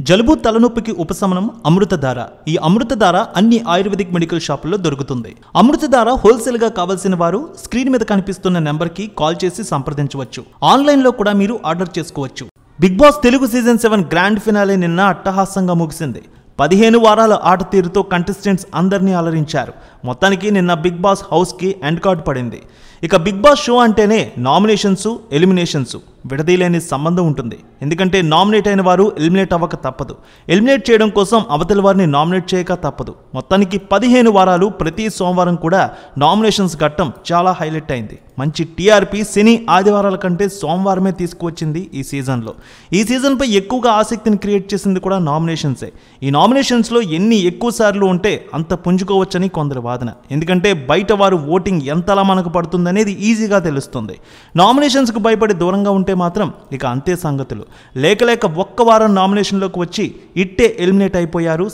జలుబు తలనొప్పికి ఉపశమనం అమృతధార. ఈ అమృతధార అన్ని ఆయుర్వేదిక్ మెడికల్ షాపుల్లో దొరుకుతుంది. అమృతధార హోల్సేల్ గా కావాల్సిన వారు స్క్రీన్ మీద కనిపిస్తున్న నెంబర్ కి కాల్ చేసి సంప్రదించవచ్చు. ఆన్లైన్ లో కూడా మీరు ఆర్డర్ చేసుకోవచ్చు. Bigg Boss Telugu season 7 grand finale నిన్న అట్టహాసంగా ముగిసింది. 15 వారాల ఆట తీరుతో కంటెస్టెంట్స్ అందరినీ అలరించారు. మొత్తానికి నిన్న బిగ్ బాస్ హౌస్ కి ఎండ్ కార్డ్ పడింది. ఇక బిగ్ బాస్ షో అంటేనే నామినేషన్స్, ఎలిమినేషన్స్ విడదీయలేని సంబంధం ఉంటుంది. ఎందుకంటే నామినేట్ అయిన వారు ఎలిమినేట్ అవ్వక తప్పదు, ఎలిమినేట్ చేయడం కోసం అవతలి వారిని నామినేట్ చేయక తప్పదు. మొత్తానికి 15 వారాలు ప్రతి సోమవారం కూడా నామినేషన్స్ ఘట్టం చాలా హైలైట్ అయింది. మంచి టీఆర్పీ శని ఆదివారాల కంటే సోమవారమే తీసుకువచ్చింది ఈ సీజన్లో. ఈ సీజన్పై ఎక్కువగా ఆసక్తిని క్రియేట్ చేసింది కూడా నామినేషన్సే. ఈ నామినేషన్స్లో ఎన్ని ఎక్కువ సార్లు ఉంటే అంత పుంజుకోవచ్చని కొందరు వాదన. ఎందుకంటే బయట వారు ఓటింగ్ ఎంతలా మనకు పడుతుంది అనేది ఈజీగా తెలుస్తుంది. నామినేషన్స్కు భయపడి దూరంగా ఉంటే మాత్రం ఇక అంతే సంగతులు. లేక ఒక్క వారం నామినేషన్లోకి వచ్చి ఇట్టే ఎలిమినేట్ అయిపోయారు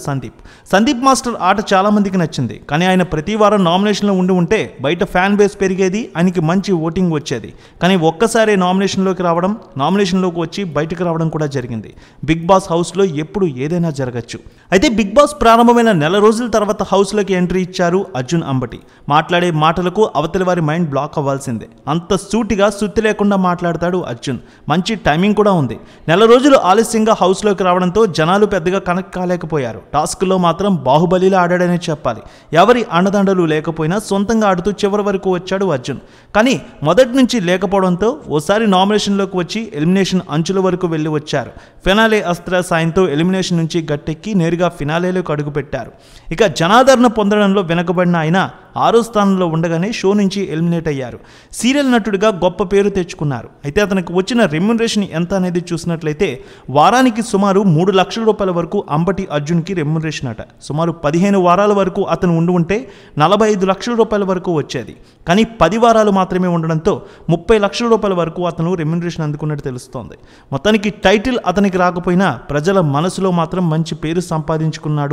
సందీప్ మాస్టర్ ఆట చాలా మందికి నచ్చింది. కానీ ఆయన ప్రతి వారం నామినేషన్లో ఉంటే బయట ఫ్యాన్ బేస్ పెరిగేది, ఆయనకి మంచి ఓటింగ్ వచ్చేది. కానీ ఒక్కసారి నామినేషన్లోకి వచ్చి బయటకు రావడం కూడా జరిగింది. బిగ్ బాస్ హౌస్లో ఎప్పుడు ఏదైనా జరగచ్చు. అయితే బిగ్ బాస్ ప్రారంభమైన నెల రోజుల తర్వాత హౌస్లోకి ఎంట్రీ ఇచ్చారు అర్జున్ అంబటి. మాట్లాడే మాటలకు అవతలి వారి మైండ్ బ్లాక్ అవ్వాల్సిందే. అంత సూటిగా సుత్తి లేకుండా మాట్లాడతాడు అర్జున్. మంచి టైమింగ్ కూడా ఉంది. నెల రోజులు ఆలస్యంగా హౌస్లోకి రావడంతో జనాలు పెద్దగా కనెక్ట్ కాలేకపోయారు. టాస్క్లో మాత్రం బాహుబలిలా ఆడాడనే చెప్పాలి. ఎవరి అండదండలు లేకపోయినా సొంతంగా ఆడుతూ చివరి వరకు వచ్చాడు అర్జున్. కానీ మొదటి నుంచి లేకపోవడంతో ఓసారి నామినేషన్లోకి వచ్చి ఎలిమినేషన్ అంచుల వరకు వెళ్ళి వచ్చారు. ఫినాలే అస్త్ర సాయంతో ఎలిమినేషన్ నుంచి గట్టెక్కి నేరుగా ఫినాలేలోకి అడుగుపెట్టారు. ఇక జనాదరణ పొందడంలో వెనకబడిన ఆయన 6వ స్థానంలో ఉండగానే షో నుంచి ఎలిమినేట్ అయ్యారు. సీరియల్ నటుడిగా గొప్ప పేరు తెచ్చుకున్నారు. అయితే అతనికి వచ్చిన రెమ్యునరేషన్ ఎంత అనేది చూసినట్లయితే వారానికి సుమారు 3 లక్షల రూపాయల వరకు అంబటి అర్జున్కి రెమ్యునరేషన్ అట. సుమారు 15 వారాల వరకు అతను ఉంటే 45 లక్షల రూపాయల వరకు వచ్చేది. కానీ 10 వారాలు మాత్రమే ఉండడంతో 30 లక్షల రూపాయల వరకు అతను రెమ్యునరేషన్ అందుకున్నట్టు తెలుస్తోంది. మొత్తానికి టైటిల్ అతనికి రాకపోయినా ప్రజల మనసులో మాత్రం మంచి పేరు సంపాదించుకున్నాడు